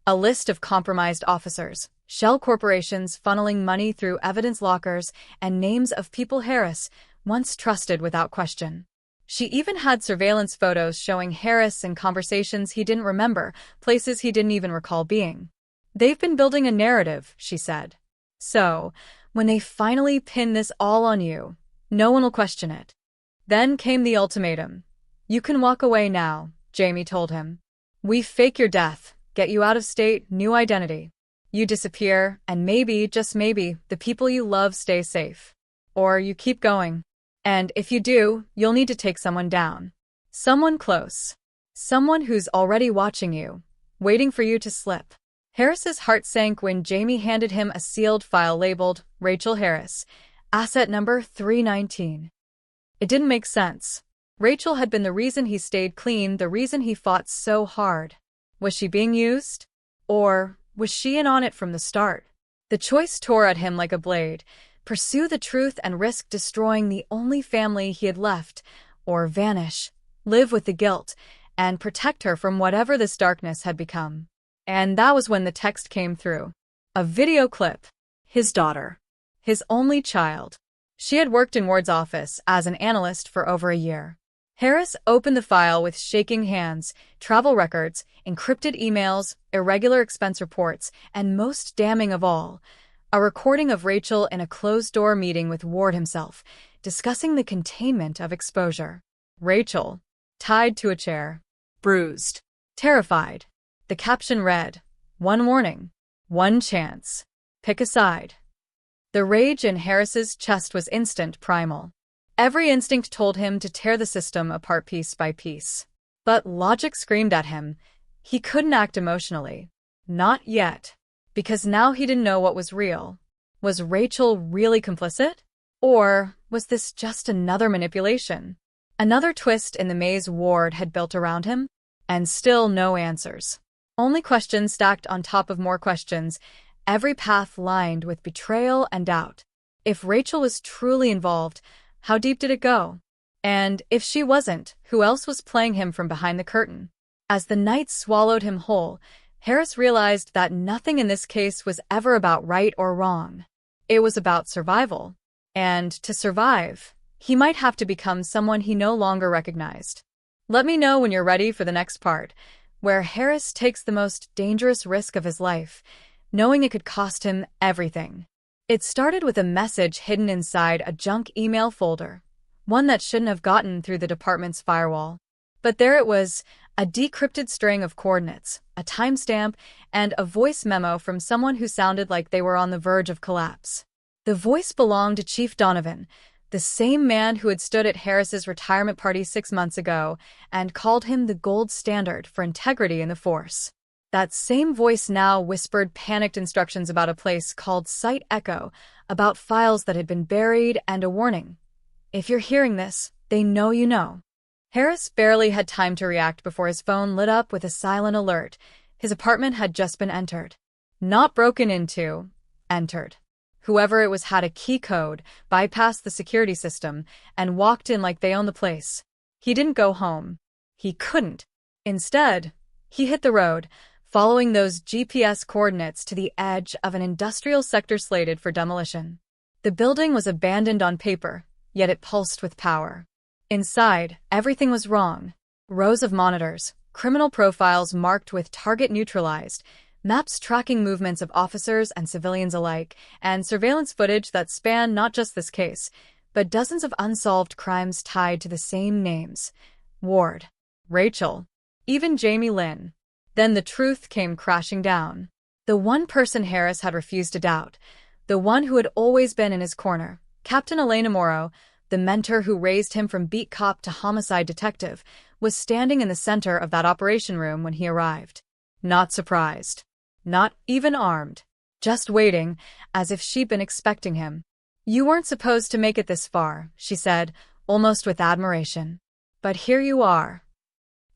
Speaker 1: A list of compromised officers, shell corporations funneling money through evidence lockers, and names of people Harris once trusted without question. She even had surveillance photos showing Harris in conversations he didn't remember, places he didn't even recall being. "They've been building a narrative," she said. "So, when they finally pin this all on you, no one will question it." Then came the ultimatum. "You can walk away now," Jamie told him. "We fake your death, get you out of state, new identity. You disappear, and maybe, just maybe, the people you love stay safe. Or you keep going. And if you do, you'll need to take someone down. Someone close. Someone who's already watching you. waiting for you to slip. Harris's heart sank when Jamie handed him a sealed file labeled Rachel Harris, asset number 319. It didn't make sense. Rachel had been the reason he stayed clean, the reason he fought so hard. Was she being used? Or was she in on it from the start? The choice tore at him like a blade. Pursue the truth and risk destroying the only family he had left, or vanish, live with the guilt, and protect her from whatever this darkness had become. And that was when the text came through. A video clip. His daughter. His only child. She had worked in Ward's office as an analyst for over a year. Harris opened the file with shaking hands, travel records, encrypted emails, irregular expense reports, and most damning of all, a recording of Rachel in a closed-door meeting with Ward himself, discussing the containment of exposure. Rachel, tied to a chair, bruised, terrified. The caption read, "One warning, one chance. Pick a side." The rage in Harris's chest was instant, primal. Every instinct told him to tear the system apart piece by piece. But logic screamed at him. He couldn't act emotionally. Not yet. Because now he didn't know what was real. Was Rachel really complicit? Or was this just another manipulation? Another twist in the maze Ward had built around him? And still no answers. Only questions stacked on top of more questions, every path lined with betrayal and doubt. If Rachel was truly involved, how deep did it go? And if she wasn't, who else was playing him from behind the curtain? As the night swallowed him whole, Harris realized that nothing in this case was ever about right or wrong. It was about survival. And to survive, he might have to become someone he no longer recognized. Let me know when you're ready for the next part, where Harris takes the most dangerous risk of his life, knowing it could cost him everything. It started with a message hidden inside a junk email folder, one that shouldn't have gotten through the department's firewall. But there it was, a decrypted string of coordinates, a timestamp, and a voice memo from someone who sounded like they were on the verge of collapse. The voice belonged to Chief Donovan, the same man who had stood at Harris's retirement party 6 months ago and called him the gold standard for integrity in the force. That same voice now whispered panicked instructions about a place called Site Echo, about files that had been buried, and a warning. If you're hearing this, they know you know. Harris barely had time to react before his phone lit up with a silent alert. His apartment had just been entered. Not broken into, entered. Whoever it was had a key code, bypassed the security system, and walked in like they owned the place. He didn't go home. He couldn't. Instead, he hit the road, following those GPS coordinates to the edge of an industrial sector slated for demolition. The building was abandoned on paper, yet it pulsed with power. Inside, everything was wrong. Rows of monitors, criminal profiles marked with target neutralized, maps tracking movements of officers and civilians alike, and surveillance footage that spanned not just this case, but dozens of unsolved crimes tied to the same names. Ward, Rachel, even Jamie Lynn. Then the truth came crashing down. The one person Harris had refused to doubt, the one who had always been in his corner, Captain Elena Morrow, the mentor who raised him from beat cop to homicide detective, was standing in the center of that operation room when he arrived. Not surprised. Not even armed. Just waiting, as if she'd been expecting him. "You weren't supposed to make it this far," she said, almost with admiration. "But here you are."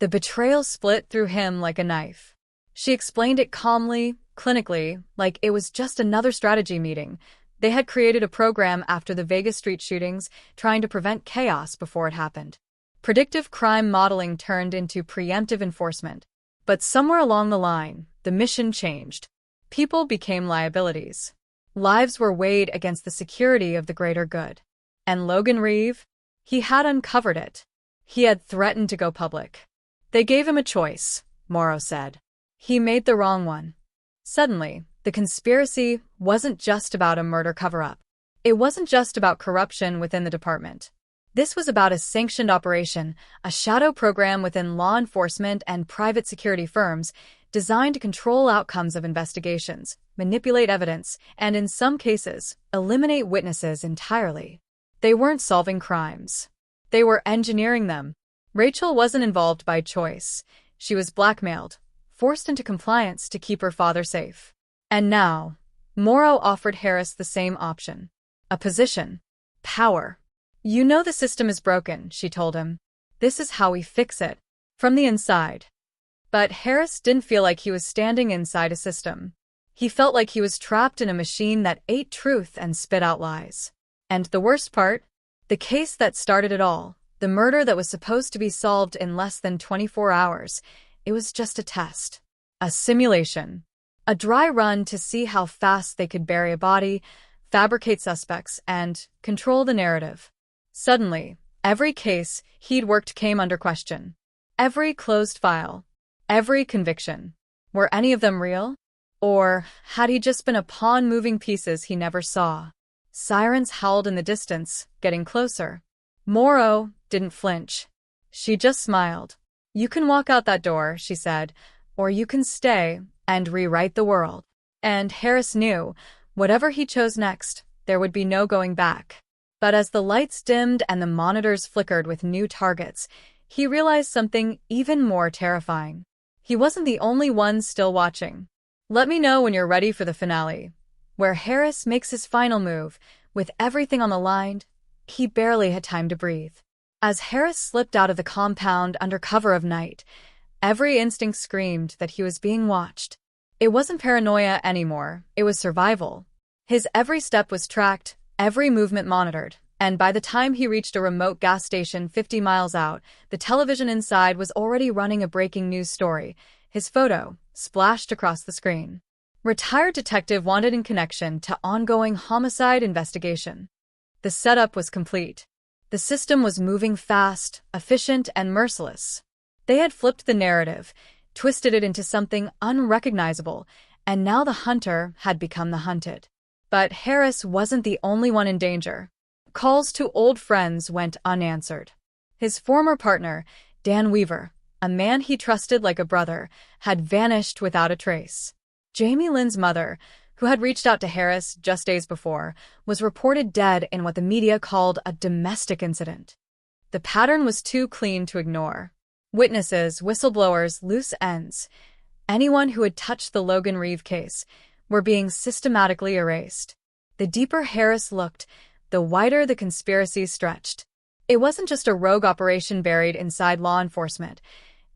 Speaker 1: The betrayal split through him like a knife. She explained it calmly, clinically, like it was just another strategy meeting. They had created a program after the Vegas street shootings, trying to prevent chaos before it happened. Predictive crime modeling turned into preemptive enforcement. But somewhere along the line, the mission changed. People became liabilities. Lives were weighed against the security of the greater good. And Logan Reeve? He had uncovered it. He had threatened to go public. They gave him a choice, Morrow said. He made the wrong one. Suddenly, the conspiracy wasn't just about a murder cover-up. It wasn't just about corruption within the department. This was about a sanctioned operation, a shadow program within law enforcement and private security firms designed to control outcomes of investigations, manipulate evidence, and in some cases, eliminate witnesses entirely. They weren't solving crimes. They were engineering them. Rachel wasn't involved by choice. She was blackmailed, forced into compliance to keep her father safe. And now, Morrow offered Harris the same option. A position. Power. "You know the system is broken," she told him. "This is how we fix it. From the inside." But Harris didn't feel like he was standing inside a system. He felt like he was trapped in a machine that ate truth and spit out lies. And the worst part? The case that started it all, the murder that was supposed to be solved in less than 24 hours, it was just a test. A simulation. A dry run to see how fast they could bury a body, fabricate suspects, and control the narrative. Suddenly, every case he'd worked came under question. Every closed file. Every conviction. Were any of them real? Or had he just been a pawn moving pieces he never saw? Sirens howled in the distance, getting closer. Morrow didn't flinch. She just smiled. "You can walk out that door," she said, "or you can stay and rewrite the world." And Harris knew, whatever he chose next, there would be no going back. But as the lights dimmed and the monitors flickered with new targets, he realized something even more terrifying. He wasn't the only one still watching. Let me know when you're ready for the finale, where Harris makes his final move, with everything on the line. He barely had time to breathe. As Harris slipped out of the compound under cover of night, every instinct screamed that he was being watched. It wasn't paranoia anymore, it was survival. His every step was tracked, every movement monitored, and by the time he reached a remote gas station 50 miles out, the television inside was already running a breaking news story, his photo splashed across the screen. "Retired detective wanted in connection to ongoing homicide investigation." The setup was complete. The system was moving fast, efficient, and merciless. They had flipped the narrative, twisted it into something unrecognizable, and now the hunter had become the hunted. But Harris wasn't the only one in danger. Calls to old friends went unanswered. His former partner, Dan Weaver, a man he trusted like a brother, had vanished without a trace. Jamie Lynn's mother, who had reached out to Harris just days before, was reported dead in what the media called a domestic incident. The pattern was too clean to ignore. Witnesses, whistleblowers, loose ends, anyone who had touched the Logan Reeve case, were being systematically erased. The deeper Harris looked, the wider the conspiracy stretched. It wasn't just a rogue operation buried inside law enforcement.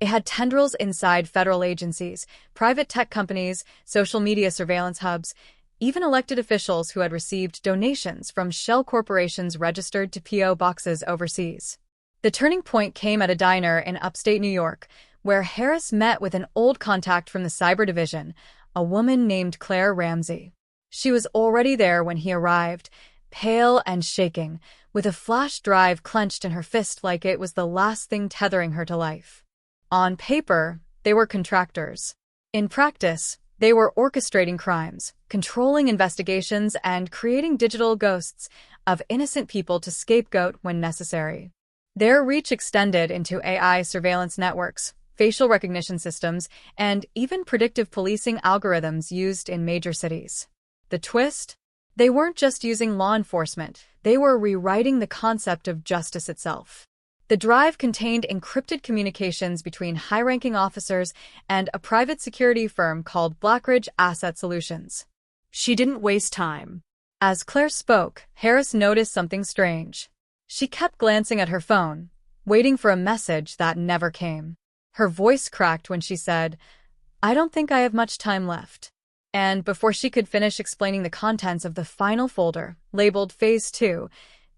Speaker 1: It had tendrils inside federal agencies, private tech companies, social media surveillance hubs, even elected officials who had received donations from shell corporations registered to P.O. boxes overseas. The turning point came at a diner in upstate New York, where Harris met with an old contact from the cyber division, a woman named Claire Ramsey. She was already there when he arrived, pale and shaking, with a flash drive clenched in her fist like it was the last thing tethering her to life. On paper, they were contractors. In practice, they were orchestrating crimes, controlling investigations, and creating digital ghosts of innocent people to scapegoat when necessary. Their reach extended into AI surveillance networks, facial recognition systems, and even predictive policing algorithms used in major cities. The twist? They weren't just using law enforcement, they were rewriting the concept of justice itself. The drive contained encrypted communications between high-ranking officers and a private security firm called Blackridge Asset Solutions. She didn't waste time. As Claire spoke, Harris noticed something strange. She kept glancing at her phone, waiting for a message that never came. Her voice cracked when she said, "I don't think I have much time left." And before she could finish explaining the contents of the final folder, labeled Phase 2,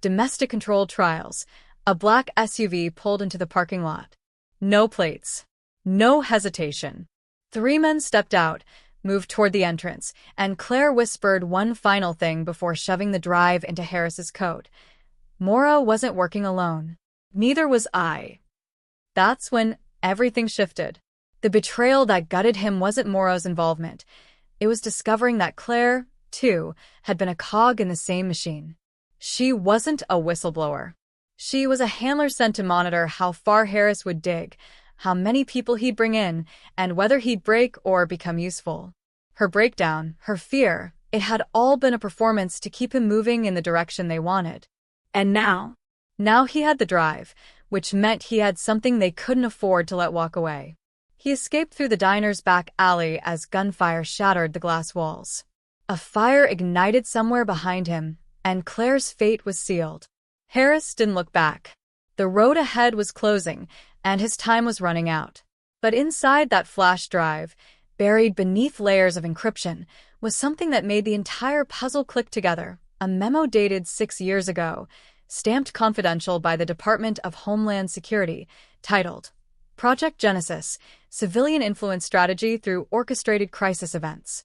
Speaker 1: Domestic Control Trials, a black SUV pulled into the parking lot. No plates. No hesitation. 3 men stepped out, moved toward the entrance, and Claire whispered one final thing before shoving the drive into Harris's coat. Morrow wasn't working alone. Neither was I. That's when everything shifted. The betrayal that gutted him wasn't Morrow's involvement. It was discovering that Claire, too, had been a cog in the same machine. She wasn't a whistleblower. She was a handler sent to monitor how far Harris would dig, how many people he'd bring in, and whether he'd break or become useful. Her breakdown, her fear, it had all been a performance to keep him moving in the direction they wanted. And now he had the drive, which meant he had something they couldn't afford to let walk away. He escaped through the diner's back alley as gunfire shattered the glass walls. A fire ignited somewhere behind him, and Claire's fate was sealed. Harris didn't look back. The road ahead was closing, and his time was running out. But inside that flash drive, buried beneath layers of encryption, was something that made the entire puzzle click together. A memo dated 6 years ago, stamped confidential by the Department of Homeland Security, titled, Project Genesis, Civilian Influence Strategy Through Orchestrated Crisis Events.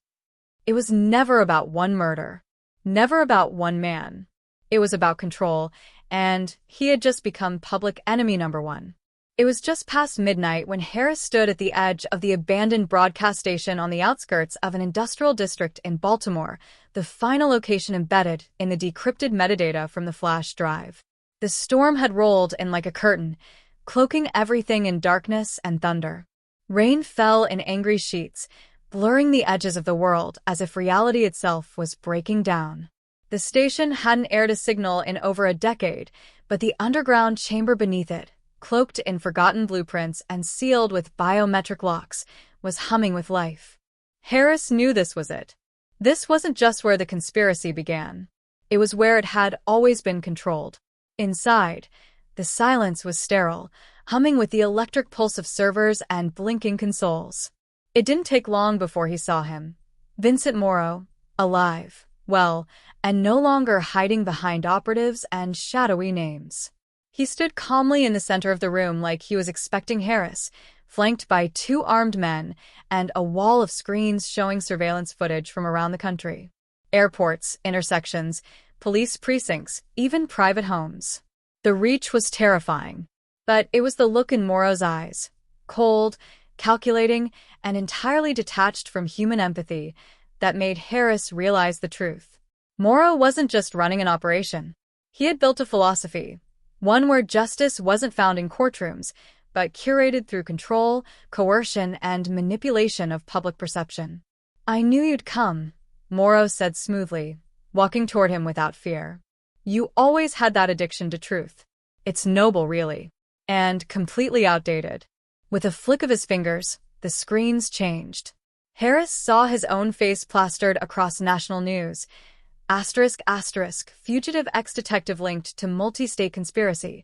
Speaker 1: It was never about one murder, never about one man. It was about control, and he had just become public enemy number one. It was just past midnight when Harris stood at the edge of the abandoned broadcast station on the outskirts of an industrial district in Baltimore, the final location embedded in the decrypted metadata from the flash drive. The storm had rolled in like a curtain, cloaking everything in darkness and thunder. Rain fell in angry sheets, blurring the edges of the world as if reality itself was breaking down. The station hadn't aired a signal in over a decade, but the underground chamber beneath it, cloaked in forgotten blueprints and sealed with biometric locks, was humming with life. Harris knew this was it. This wasn't just where the conspiracy began. It was where it had always been controlled. Inside, the silence was sterile, humming with the electric pulse of servers and blinking consoles. It didn't take long before he saw him. Vincent Morrow, alive, well, and no longer hiding behind operatives and shadowy names. He stood calmly in the center of the room like he was expecting Harris, flanked by 2 armed men and a wall of screens showing surveillance footage from around the country. Airports, intersections, police precincts, even private homes. The reach was terrifying, but it was the look in Morrow's eyes, cold, calculating, and entirely detached from human empathy, that made Harris realize the truth. Morrow wasn't just running an operation. He had built a philosophy, one where justice wasn't found in courtrooms, but curated through control, coercion, and manipulation of public perception. "I knew you'd come," Morrow said smoothly, walking toward him without fear. "You always had that addiction to truth. It's noble, really, and completely outdated." With a flick of his fingers, the screens changed. Harris saw his own face plastered across national news. Asterisk, asterisk, fugitive ex-detective linked to multi-state conspiracy.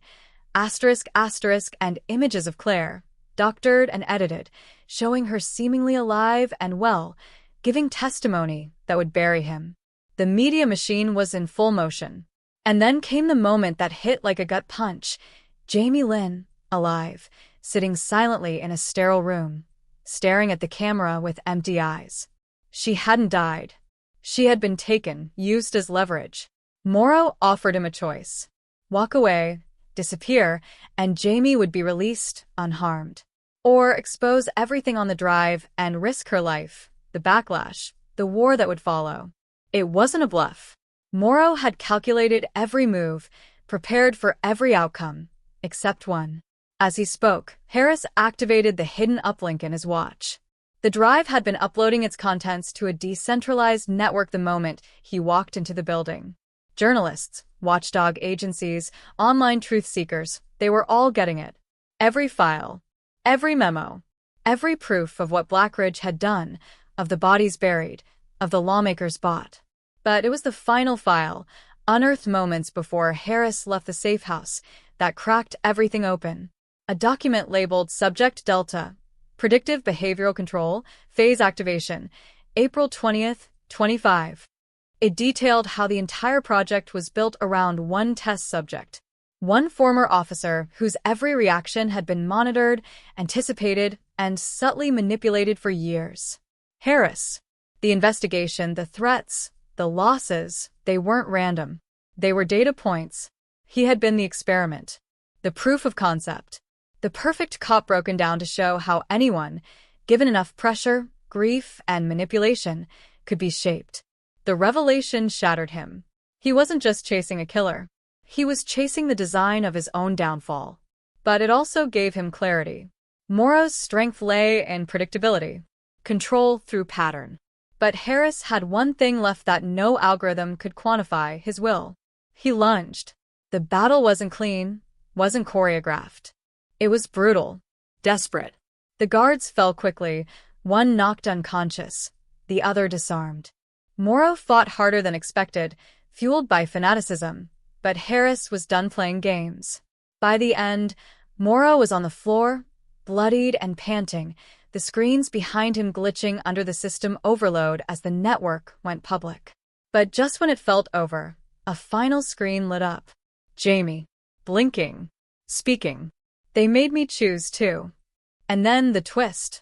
Speaker 1: Asterisk, asterisk, and images of Claire, doctored and edited, showing her seemingly alive and well, giving testimony that would bury him. The media machine was in full motion. And then came the moment that hit like a gut punch. Jamie Lynn, alive, sitting silently in a sterile room, staring at the camera with empty eyes. She hadn't died. She had been taken, used as leverage. Morrow offered him a choice. Walk away, disappear, and Jamie would be released unharmed. Or expose everything on the drive and risk her life, the backlash, the war that would follow. It wasn't a bluff. Morrow had calculated every move, prepared for every outcome, except one. As he spoke, Harris activated the hidden uplink in his watch. The drive had been uploading its contents to a decentralized network the moment he walked into the building. Journalists, watchdog agencies, online truth seekers, they were all getting it. Every file, every memo, every proof of what Blackridge had done, of the bodies buried, of the lawmakers bought. But it was the final file, unearthed moments before Harris left the safe house, that cracked everything open. A document labeled Subject Delta, Predictive Behavioral Control, Phase Activation, April 20th, 25. It detailed how the entire project was built around one test subject, one former officer whose every reaction had been monitored, anticipated, and subtly manipulated for years. Harris. The investigation, the threats, the losses, they weren't random. They were data points. He had been the experiment, the proof of concept, the perfect cop broken down to show how anyone, given enough pressure, grief, and manipulation, could be shaped. The revelation shattered him. He wasn't just chasing a killer. He was chasing the design of his own downfall. But it also gave him clarity. Morrow's strength lay in predictability, control through pattern. But Harris had one thing left that no algorithm could quantify: his will. He lunged. The battle wasn't clean, wasn't choreographed. It was brutal, desperate. The guards fell quickly, one knocked unconscious, the other disarmed. Morrow fought harder than expected, fueled by fanaticism, but Harris was done playing games. By the end, Morrow was on the floor, bloodied and panting, the screens behind him glitching under the system overload as the network went public. But just when it felt over, a final screen lit up. Jamie. Blinking. Speaking. They made me choose too. And then the twist.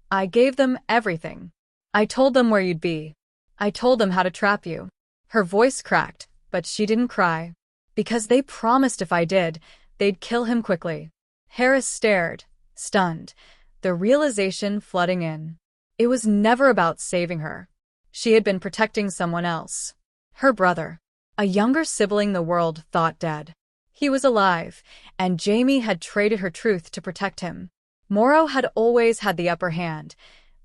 Speaker 1: I gave them everything. I told them where you'd be. I told them how to trap you. Her voice cracked, but she didn't cry. Because they promised if I did, they'd kill him quickly. Harris stared, stunned, the realization flooding in. It was never about saving her. She had been protecting someone else. Her brother. A younger sibling the world thought dead. He was alive, and Jamie had traded her truth to protect him. Morrow had always had the upper hand,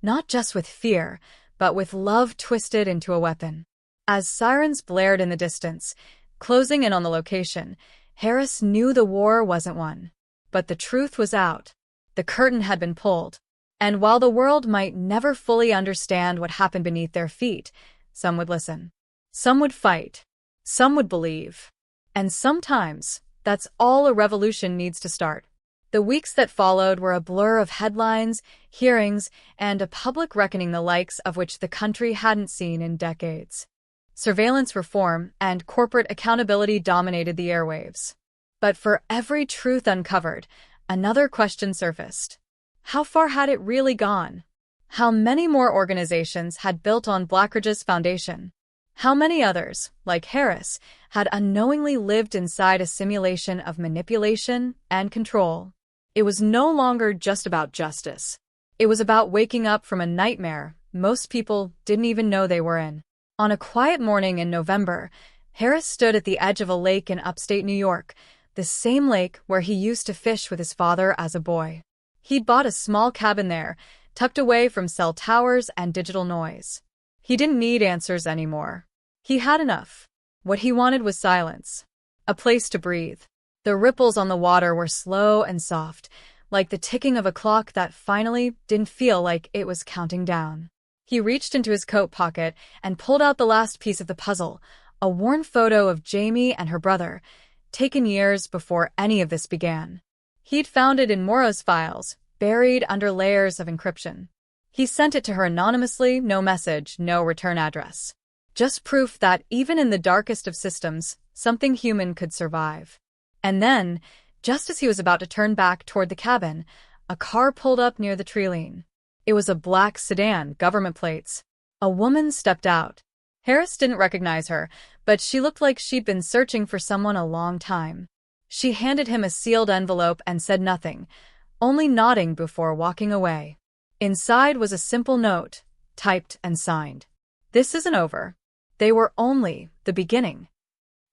Speaker 1: not just with fear, but with love twisted into a weapon. As sirens blared in the distance, closing in on the location, Harris knew the war wasn't won. But the truth was out. The curtain had been pulled. And while the world might never fully understand what happened beneath their feet, some would listen. Some would fight. Some would believe. And sometimes, that's all a revolution needs to start. The weeks that followed were a blur of headlines, hearings, and a public reckoning the likes of which the country hadn't seen in decades. Surveillance reform and corporate accountability dominated the airwaves. But for every truth uncovered, another question surfaced. How far had it really gone? How many more organizations had built on Blackridge's foundation? How many others, like Harris, had unknowingly lived inside a simulation of manipulation and control? It was no longer just about justice. It was about waking up from a nightmare most people didn't even know they were in. On a quiet morning in November, Harris stood at the edge of a lake in upstate New York, the same lake where he used to fish with his father as a boy. He'd bought a small cabin there, tucked away from cell towers and digital noise. He didn't need answers anymore. He had enough. What he wanted was silence. A place to breathe. The ripples on the water were slow and soft, like the ticking of a clock that finally didn't feel like it was counting down. He reached into his coat pocket and pulled out the last piece of the puzzle, a worn photo of Jamie and her brother, taken years before any of this began. He'd found it in Morrow's files, buried under layers of encryption. He sent it to her anonymously, no message, no return address. Just proof that even in the darkest of systems, something human could survive. And then, just as he was about to turn back toward the cabin, a car pulled up near the treeline. It was a black sedan, government plates. A woman stepped out. Harris didn't recognize her, but she looked like she'd been searching for someone a long time. She handed him a sealed envelope and said nothing, only nodding before walking away. Inside was a simple note, typed and signed. This isn't over. They were only the beginning.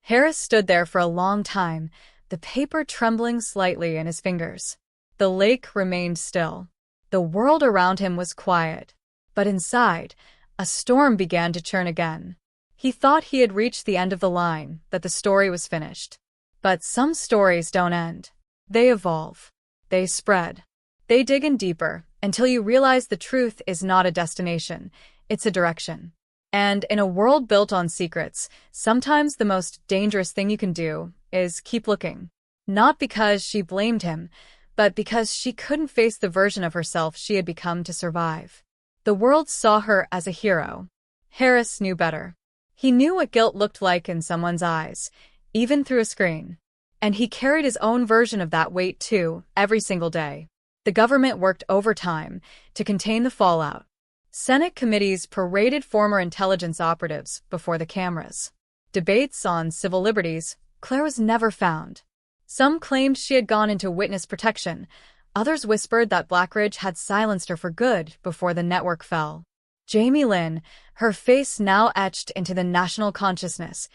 Speaker 1: Harris stood there for a long time, the paper trembling slightly in his fingers. The lake remained still. The world around him was quiet. But inside, a storm began to churn again. He thought he had reached the end of the line, that the story was finished. But some stories don't end. They evolve. They spread. They dig in deeper, until you realize the truth is not a destination, it's a direction. And in a world built on secrets, sometimes the most dangerous thing you can do is keep looking. Not because she blamed him, but because she couldn't face the version of herself she had become to survive. The world saw her as a hero. Harris knew better. He knew what guilt looked like in someone's eyes, even through a screen. And he carried his own version of that weight too, every single day. The government worked overtime to contain the fallout. Senate committees paraded former intelligence operatives before the cameras. Debates on civil liberties, Claire was never found. Some claimed she had gone into witness protection. Others whispered that Blackridge had silenced her for good before the network fell. Jamie Lynn, her face now etched into the national consciousness,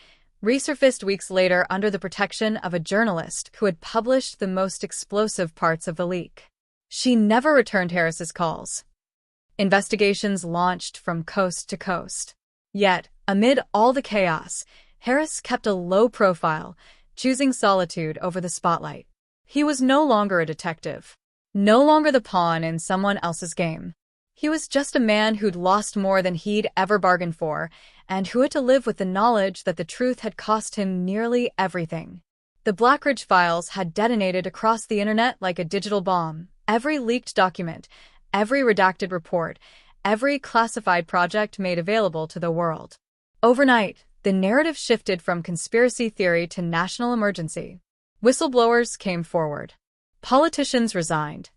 Speaker 1: resurfaced weeks later under the protection of a journalist who had published the most explosive parts of the leak. She never returned Harris's calls. Investigations launched from coast to coast. Yet, amid all the chaos, Harris kept a low profile, choosing solitude over the spotlight. He was no longer a detective. no longer the pawn in someone else's game. He was just a man who'd lost more than he'd ever bargained for, and who had to live with the knowledge that the truth had cost him nearly everything. The Blackridge files had detonated across the internet like a digital bomb. Every leaked document, every redacted report, every classified project made available to the world. Overnight, the narrative shifted from conspiracy theory to national emergency. Whistleblowers came forward. Politicians resigned.